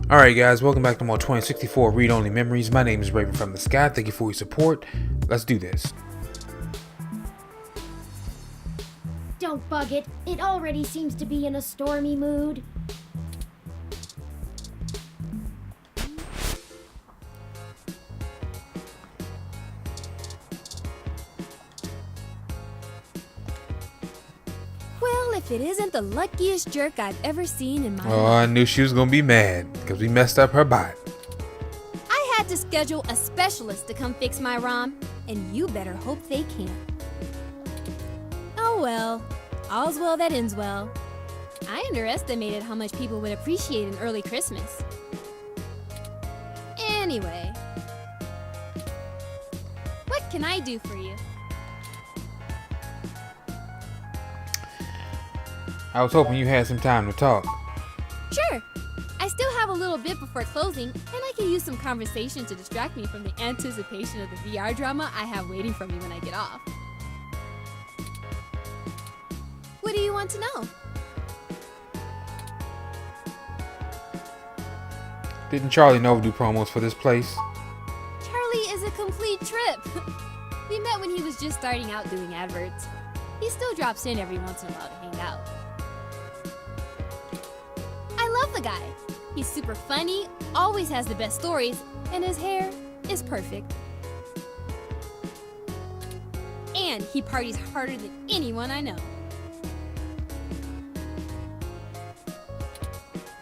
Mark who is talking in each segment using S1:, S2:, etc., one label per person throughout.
S1: Alright guys, welcome back to more 2064 read-only memories. My name is Raven from the Sky. Thank you for your support. Let's do this.
S2: Don't bug it. It already seems to be in a stormy mood.
S3: Well, if it isn't the luckiest jerk I've ever seen in my
S1: Oh,
S3: life.
S1: I knew she was gonna be mad because we messed up her bot.
S3: I had to schedule a specialist to come fix my ROM, and you better hope they can. Oh well, all's well that ends well. I underestimated how much people would appreciate an early Christmas. Anyway, what can I do for you?
S1: I was hoping you had some time to talk.
S3: Sure. I still have a little bit before closing, and I can use some conversation to distract me from the anticipation of the VR drama I have waiting for me when I get off. What do you want to know?
S1: Didn't Charlie Nova do promos for this place?
S3: Charlie is a complete trip. We met when he was just starting out doing adverts. He still drops in every once in a while to hang out. I love the guy. He's super funny, always has the best stories, and his hair is perfect. And he parties harder than anyone I know.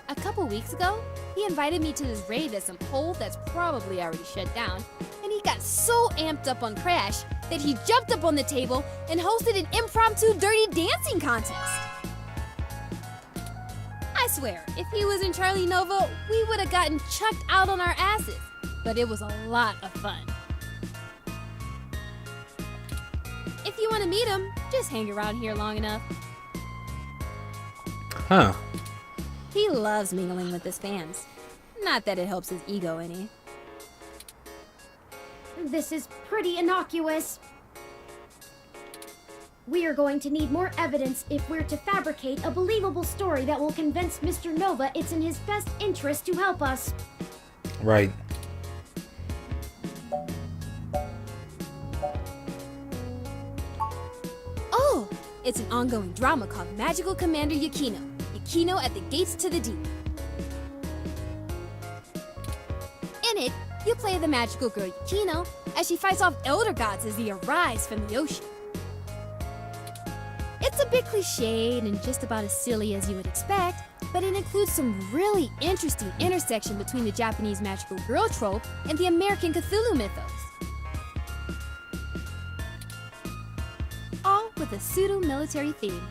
S3: A couple weeks ago, he invited me to this raid at some pole that's probably already shut down, and he got so amped up on Crash that he jumped up on the table and hosted an impromptu dirty dancing contest. I swear, if he was in Charlie Nova, we would have gotten chucked out on our asses, but it was a lot of fun. If you want to meet him, just hang around here long enough.
S1: Huh.
S3: He loves mingling with his fans. Not that it helps his ego any.
S2: This is pretty innocuous. We are going to need more evidence if we're to fabricate a believable story that will convince Mr. Nova it's in his best interest to help us.
S1: Right.
S3: Oh, it's an ongoing drama called Magical Commander Yukino. Yukino at the Gates to the Deep. In it, you play the magical girl Yukino as she fights off elder gods as they arise from the ocean. It's a bit cliched and just about as silly as you would expect, but it includes some really interesting intersection between the Japanese magical girl trope and the American Cthulhu mythos. All with a pseudo-military theme.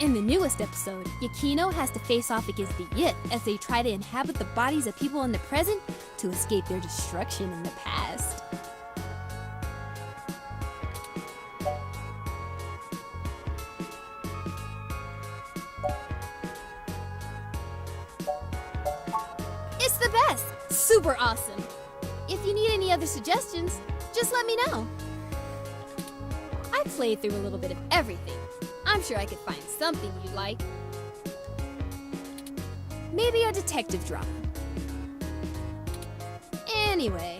S3: In the newest episode, Yukino has to face off against the Yith as they try to inhabit the bodies of people in the present to escape their destruction in the past. It's the best! Super awesome! If you need any other suggestions, just let me know. I played through a little bit of everything. I'm sure I could find something you'd like. Maybe a detective drama. Anyway.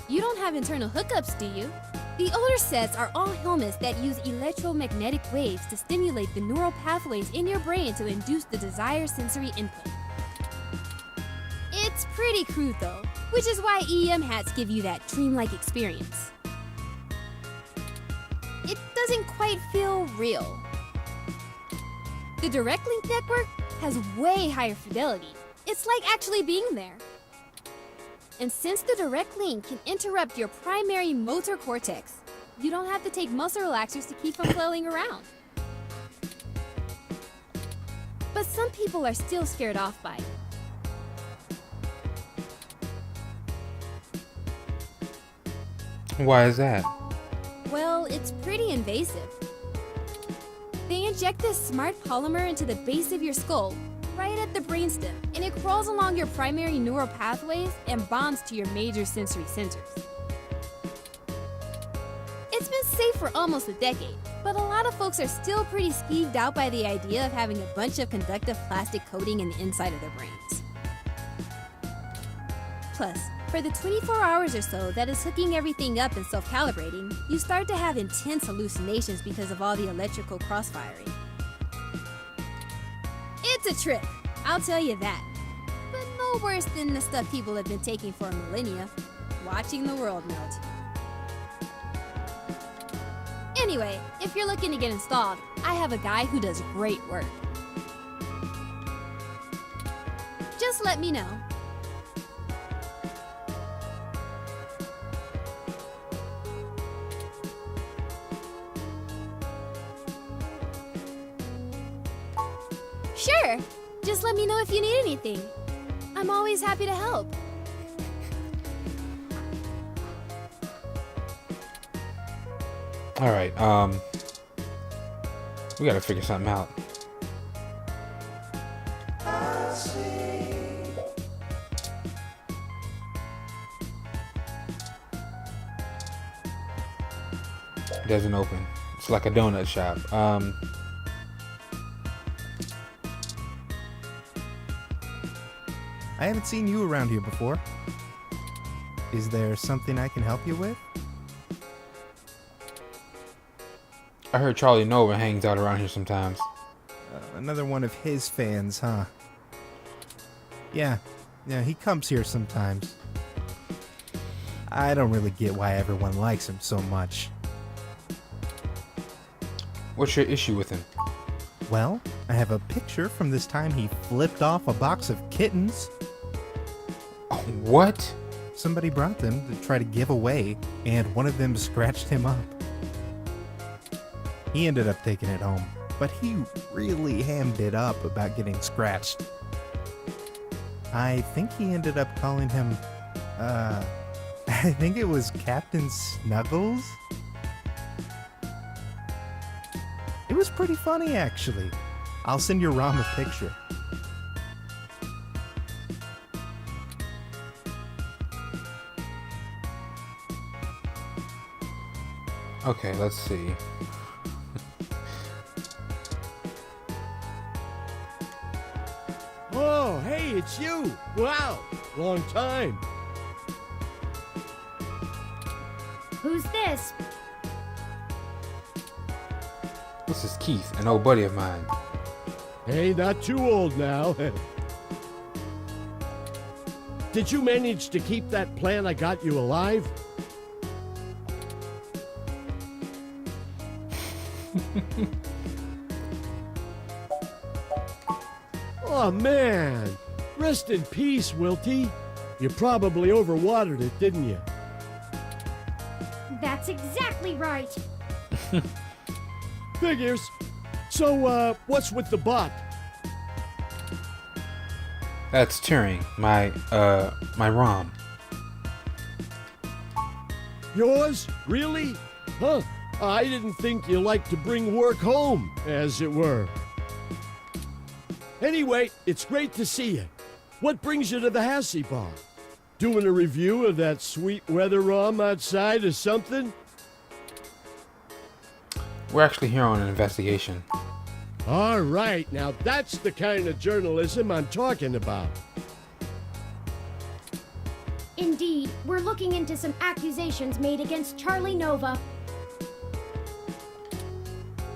S3: You don't have internal hookups, do you? The older sets are all helmets that use electromagnetic waves to stimulate the neural pathways in your brain to induce the desired sensory input. It's pretty crude though, which is why EM hats give you that dreamlike experience. It doesn't quite feel real. The Direct Link network has way higher fidelity. It's like actually being there. And since the Direct Link can interrupt your primary motor cortex, you don't have to take muscle relaxers to keep from flailing around. But some people are still scared off by it.
S1: Why is that?
S3: Well, it's pretty invasive. They inject this smart polymer into the base of your skull, right at the brainstem, and it crawls along your primary neural pathways and bonds to your major sensory centers. It's been safe for almost a decade, But a lot of folks are still pretty skeeved out by the idea of having a bunch of conductive plastic coating in the inside of their brains. Plus, for the 24 hours or so that is hooking everything up and self-calibrating, you start to have intense hallucinations because of all the electrical crossfiring. It's a trip, I'll tell you that. But no worse than the stuff people have been taking for millennia, watching the world melt. Anyway, if you're looking to get installed, I have a guy who does great work. Just let me know. Sure, just let me know if you need anything. I'm always happy to help.
S1: All right, we gotta figure something out. It doesn't open. It's like a donut shop.
S4: I haven't seen you around here before. Is there something I can help you with?
S1: I heard Charlie Nova hangs out around here sometimes.
S4: Another one of his fans, huh? Yeah, he comes here sometimes. I don't really get why everyone likes him so much.
S1: What's your issue with him?
S4: Well, I have a picture from this time he flipped off a box of kittens.
S1: Oh, what?
S4: Somebody brought them to try to give away, and one of them scratched him up. He ended up taking it home, but he really hammed it up about getting scratched. I think he ended up calling him, I think it was Captain Snuggles? It was pretty funny, actually. I'll send your Rom a picture.
S1: Okay, let's see.
S5: Oh, hey, it's you! Wow, long time.
S2: Who's this?
S1: This is Keith, an old buddy of mine.
S5: Hey, not too old now. Did you manage to keep that plant I got you alive? Oh, man. Rest in peace, Wilty. You probably overwatered it, didn't you?
S2: That's exactly right.
S5: Figures. So, what's with the bot?
S1: That's Turing, my ROM.
S5: Yours? Really? Huh. I didn't think you liked to bring work home, as it were. Anyway, it's great to see you. What brings you to the Hassy bar? Doing a review of that sweet weather ROM outside or something?
S1: We're actually here on an investigation.
S5: All right, now that's the kind of journalism I'm talking about.
S2: Indeed, we're looking into some accusations made against Charlie Nova.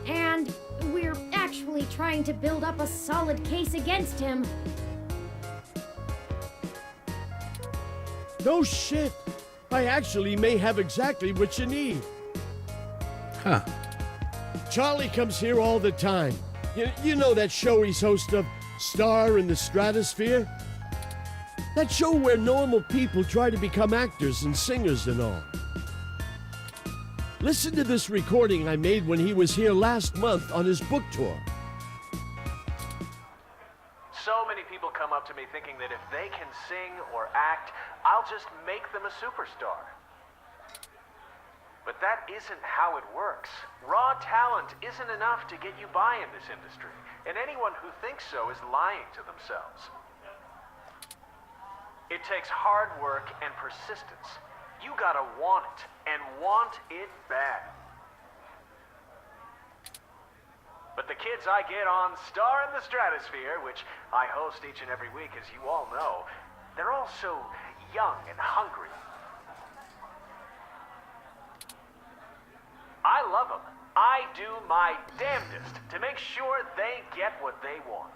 S2: And we're actually trying to build up a solid case against him.
S5: No shit. I actually may have exactly what you need.
S1: Huh.
S5: Charlie comes here all the time. You know that show he's host of, Star in the Stratosphere? That show where normal people try to become actors and singers and all. Listen to this recording I made when he was here last month on his book tour.
S6: So many people come up to me thinking that if they can sing or act, I'll just make them a superstar. But that isn't how it works. Raw talent isn't enough to get you by in this industry, and anyone who thinks so is lying to themselves. It takes hard work and persistence. You gotta want it, and want it bad. the kids I get on Star in the Stratosphere, which I host each and every week, as you all know, they're all so young and hungry. I love them. I do my damnedest to make sure they get what they want.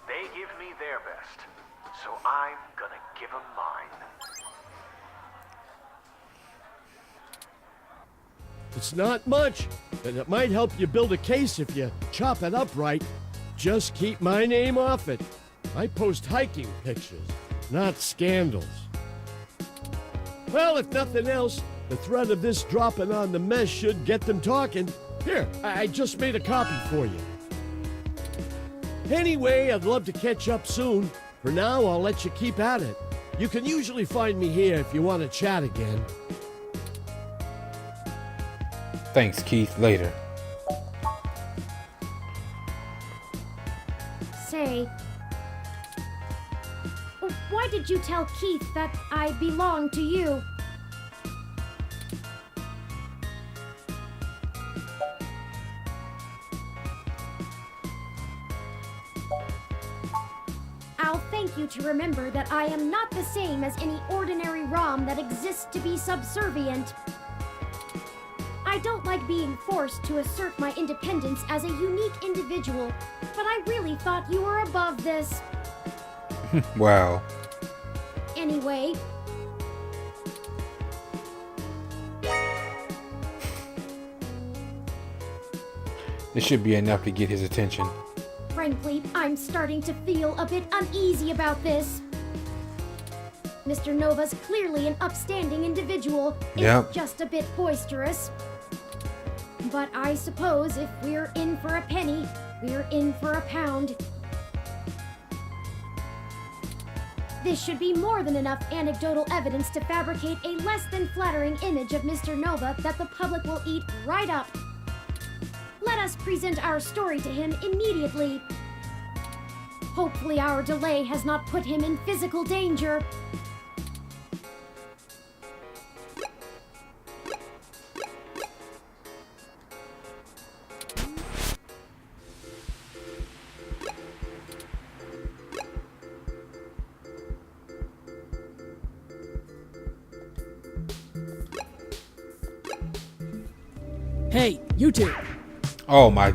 S6: They give me their best, so I'm gonna give them mine.
S5: It's not much, and it might help you build a case if you chop it up right. Just keep my name off it. I post hiking pictures, not scandals. Well, if nothing else, the threat of this dropping on the mess should get them talking. Here, I just made a copy for you. Anyway, I'd love to catch up soon. For now, I'll let you keep at it. You can usually find me here if you want to chat again.
S1: Thanks, Keith. Later.
S2: Say, why did you tell Keith that I belong to you? I'll thank you to remember that I am not the same as any ordinary ROM that exists to be subservient. I don't like being forced to assert my independence as a unique individual, but I really thought you were above this.
S1: Wow.
S2: Anyway,
S1: This should be enough to get his attention.
S2: frankly, I'm starting to feel a bit uneasy about this. Mr. Nova's clearly an upstanding individual.
S1: Yep.
S2: It's just a bit boisterous. But I suppose if we're in for a penny, we're in for a pound. This should be more than enough anecdotal evidence to fabricate a less than flattering image of Mr. Nova that the public will eat right up. Let us present our story to him immediately. Hopefully our delay has not put him in physical danger.
S7: Hey, you two!
S1: Oh my.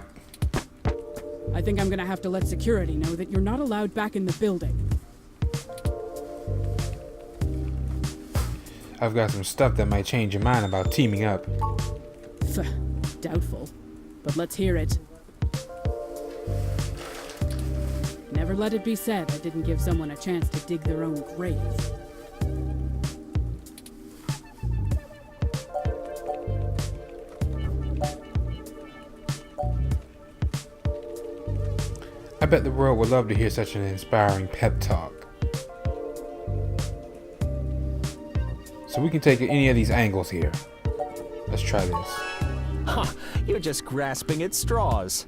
S7: I think I'm gonna have to let security know that you're not allowed back in the building.
S1: I've got some stuff that might change your mind about teaming up.
S7: Doubtful. But let's hear it. Never let it be said I didn't give someone a chance to dig their own grave.
S1: I bet the world would love to hear such an inspiring pep talk. So we can take any of these angles here. Let's try this.
S8: Ha! You're just grasping at straws.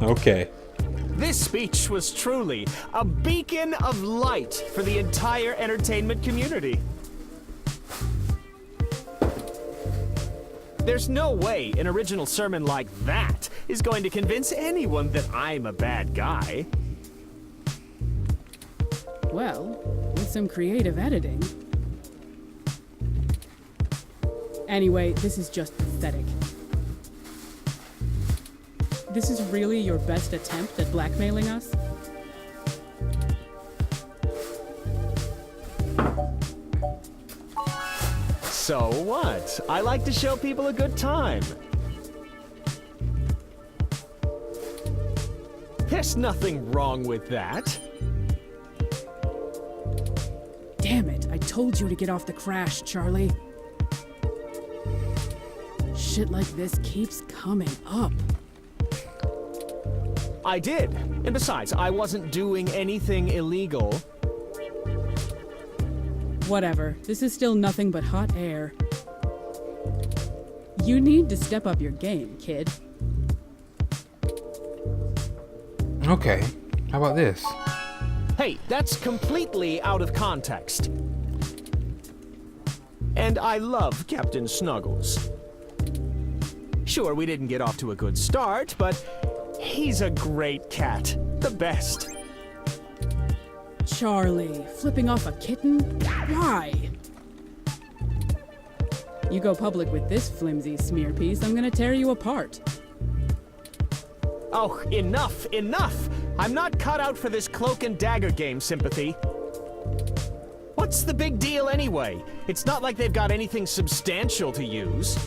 S1: Okay.
S8: This speech was truly a beacon of light for the entire entertainment community. There's no way an original sermon like that is going to convince anyone that I'm a bad guy.
S7: Well, with some creative editing. Anyway, this is just pathetic. This is really your best attempt at blackmailing us?
S8: So what? I like to show people a good time. There's nothing wrong with that.
S7: Damn it, I told you to get off the crash, Charlie. Shit like this keeps coming up.
S8: I did. And besides, I wasn't doing anything illegal.
S7: Whatever, this is still nothing but hot air. You need to step up your game, kid.
S1: Okay. How about this?
S8: Hey, that's completely out of context. And I love Captain Snuggles. Sure, we didn't get off to a good start, but he's a great cat. The best.
S7: Charlie, flipping off a kitten? Why? You go public with this flimsy smear piece, I'm gonna tear you apart.
S8: Oh, enough, enough! I'm not cut out for this cloak and dagger game, Sympathy. What's the big deal anyway? It's not like they've got anything substantial to use.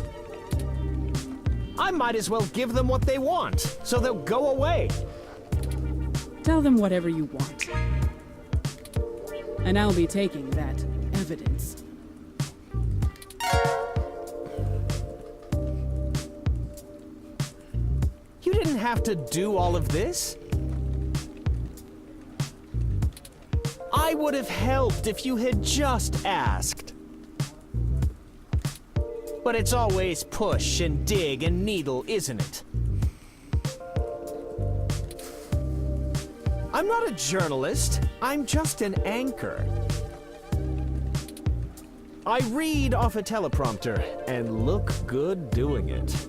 S8: I might as well give them what they want, so they'll go away.
S7: Tell them whatever you want. And I'll be taking that evidence.
S8: You didn't have to do all of this. I would have helped if you had just asked. But it's always push and dig and needle, isn't it? I'm not a journalist. I'm just an anchor. I read off a teleprompter and look good doing it.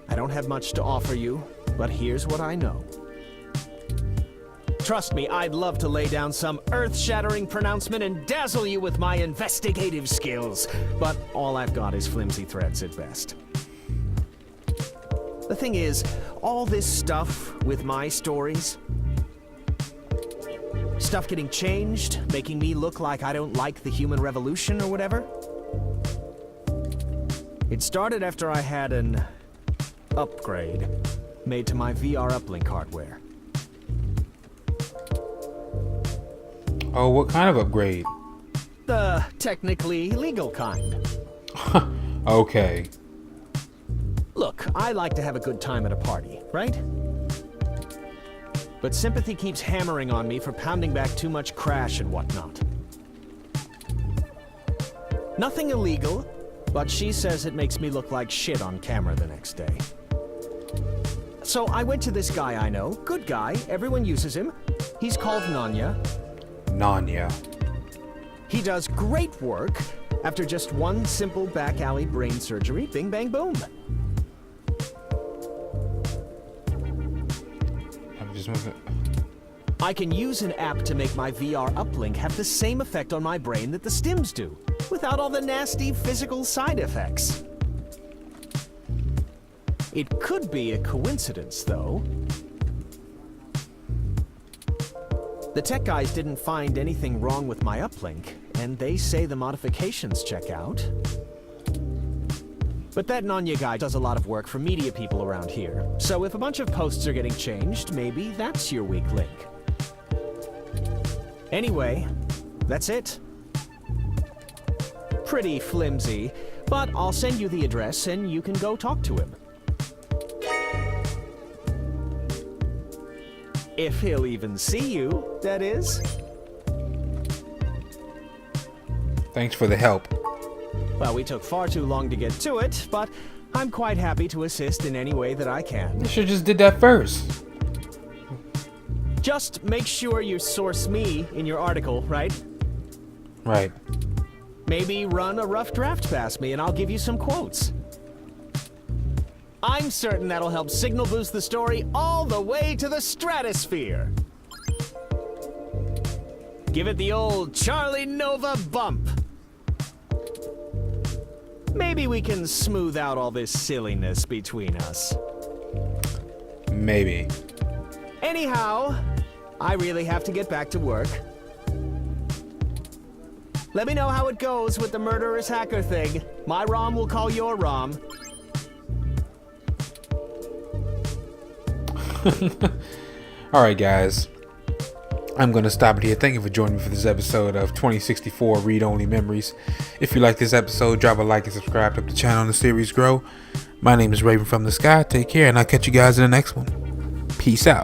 S8: I don't have much to offer you, but here's what I know. Trust me, I'd love to lay down some earth-shattering pronouncement and dazzle you with my investigative skills, but all I've got is flimsy threads at best. The thing is, all this stuff with my stories, stuff getting changed, making me look like I don't like the human revolution or whatever, it started after I had an upgrade made to my VR uplink hardware.
S1: Oh, what kind of upgrade?
S8: The technically legal kind.
S1: Okay.
S8: Look, I like to have a good time at a party, right? But Sympathy keeps hammering on me for pounding back too much crash and whatnot. Nothing illegal, but she says it makes me look like shit on camera the next day. So I went to this guy I know, good guy, everyone uses him. He's called Nanya.
S1: Nanya.
S8: He does great work after just one simple back alley brain surgery, bing bang boom. I can use an app to make my VR uplink have the same effect on my brain that the stims do, without all the nasty physical side effects. It could be a coincidence, though. The tech guys didn't find anything wrong with my uplink, and they say the modifications check out. But that Nanya guy does a lot of work for media people around here, so if a bunch of posts are getting changed, maybe that's your weak link. Anyway, that's it. Pretty flimsy, but I'll send you the address and you can go talk to him. If he'll even see you, that is.
S1: Thanks for the help.
S8: Well, we took far too long to get to it, but I'm quite happy to assist in any way that I can.
S1: You should just did that first.
S8: Just make sure you source me in your article, right?
S1: Right.
S8: Maybe run a rough draft past me and I'll give you some quotes. I'm certain that'll help signal boost the story all the way to the stratosphere. Give it the old Charlie Nova bump. Maybe we can smooth out all this silliness between us.
S1: Maybe.
S8: Anyhow, I really have to get back to work. Let me know how it goes with the murderous hacker thing. My ROM will call your ROM.
S1: Alright guys, I'm going to stop it here. Thank you for joining me for this episode of 2064 Read Only Memories. If you like this episode, drop a like and subscribe to help the channel and the series grow. My name is Raven from the Sky. Take care and I'll catch you guys in the next one. Peace out.